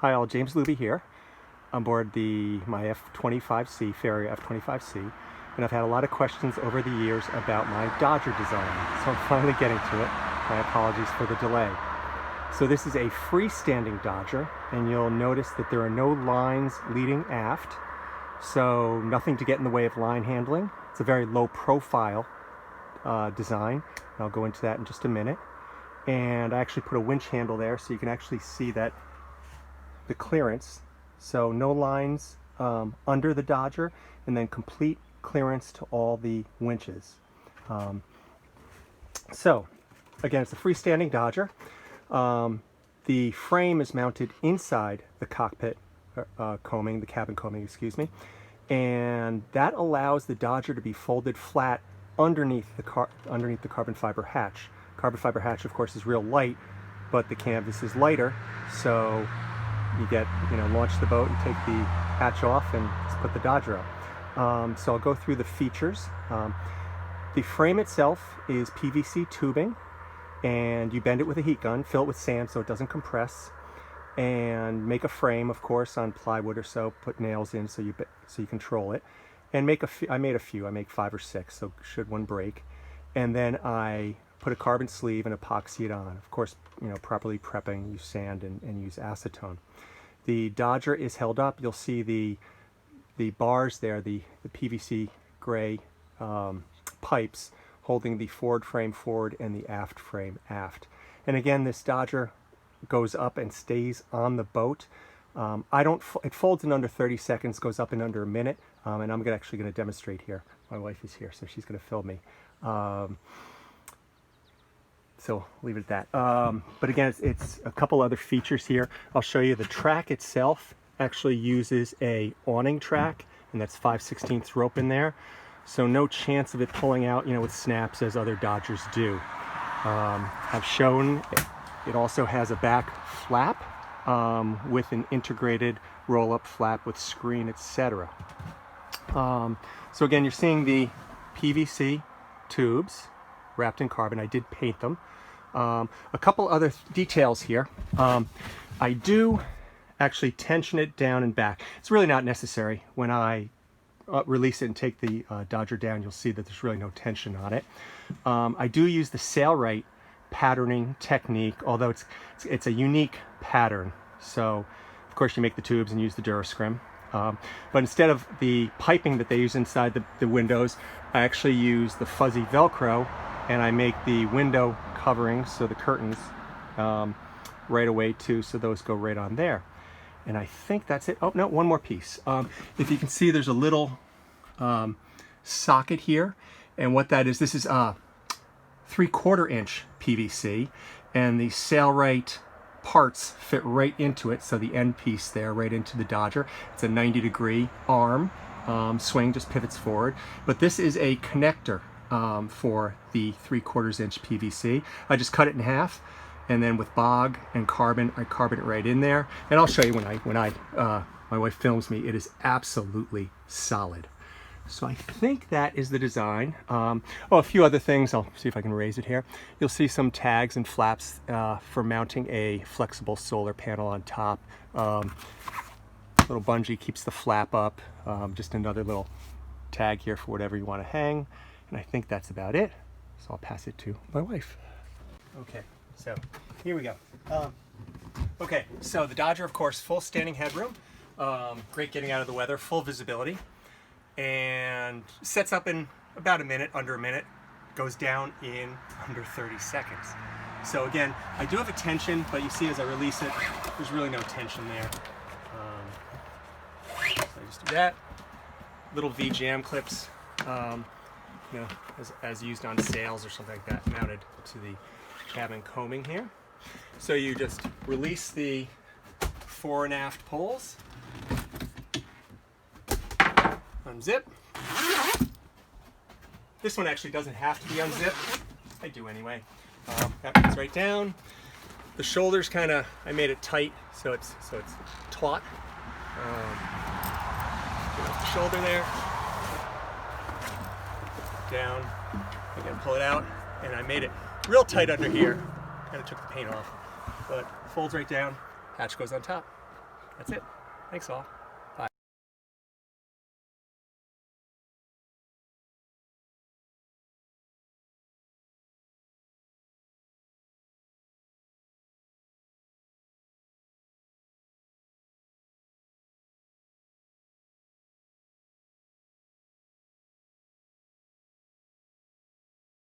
Hi all, James Luby here on board my F25C, Farrier F25C, and I've had a lot of questions over the years about my Dodger design, so I'm finally getting to it. My apologies for the delay. So this is a freestanding Dodger, and you'll notice that there are no lines leading aft, so nothing to get in the way of line handling. It's a very low profile design, and I'll go into that in just a minute. And I actually put a winch handle there so you can actually see that the clearance, so no lines under the Dodger, and then complete clearance to all the winches. So again, it's a freestanding Dodger. The frame is mounted inside the cockpit coaming, the cabin coaming, excuse me, and that allows the Dodger to be folded flat underneath the carbon fiber hatch. Carbon fiber hatch, of course, is real light, but the canvas is lighter, so you get, launch the boat and take the hatch off and just put the Dodger up. So I'll go through the features. The frame itself is PVC tubing, and you bend it with a heat gun, fill it with sand so it doesn't compress, and make a frame, of course, on plywood or so. Put nails in so you control it, and I made a few. I make 5 or 6, so should one break, and then I put a carbon sleeve and epoxy it on. Of course, properly prepping, use sand and use acetone. The Dodger is held up. You'll see the bars there, the PVC gray pipes holding the forward frame forward and the aft frame aft. And again, this Dodger goes up and stays on the boat. It folds in under 30 seconds, goes up in under a minute, and I'm actually going to demonstrate here. My wife is here, so she's going to film me. So leave it at that. But again, it's a couple other features here. I'll show you the track itself actually uses a awning track, and that's 5/16 rope in there. So no chance of it pulling out, with snaps as other Dodgers do. I've shown it also has a back flap with an integrated roll-up flap with screen, etc. So again, you're seeing the PVC tubes wrapped in carbon. I did paint them. A couple other details here. I do actually tension it down and back. It's really not necessary. When I release it and take the Dodger down, you'll see that there's really no tension on it. I do use the Sailrite patterning technique, although it's a unique pattern. So of course you make the tubes and use the Durascrim. But instead of the piping that they use inside the windows, I actually use the fuzzy Velcro, and I make the window coverings, so the curtains, right away too, so those go right on there. And I think that's it. Oh no, one more piece. If you can see, there's a little socket here, and what that is, this is 3/4 inch PVC, and the Sailrite parts fit right into it, so the end piece there right into the Dodger. It's a 90-degree arm swing, just pivots forward, but this is a connector for the 3/4 inch PVC. I just cut it in half, and then with bog and carbon, I carbon it right in there. And I'll show you when my wife films me. It is absolutely solid. So I think that is the design. A few other things. I'll see if I can raise it here. You'll see some tags and flaps for mounting a flexible solar panel on top. Little bungee keeps the flap up. Just another little tag here for whatever you want to hang. And I think that's about it. So I'll pass it to my wife. Okay, so here we go. Okay, so the Dodger, of course, full standing headroom. Great getting out of the weather, full visibility. And sets up in about a minute, under a minute. Goes down in under 30 seconds. So again, I do have a tension, but you see as I release it, there's really no tension there. So I just do that. Little V jam clips. As used on sails or something like that, mounted to the cabin coaming here. So you just release the fore and aft poles, unzip. This one actually doesn't have to be unzipped. I do anyway. That comes right down. The shoulders I made it tight so it's taut. Get off the shoulder there. Down, again, pull it out, and I made it real tight under here. Kind of took the paint off, but folds right down, hatch goes on top. That's it. Thanks all.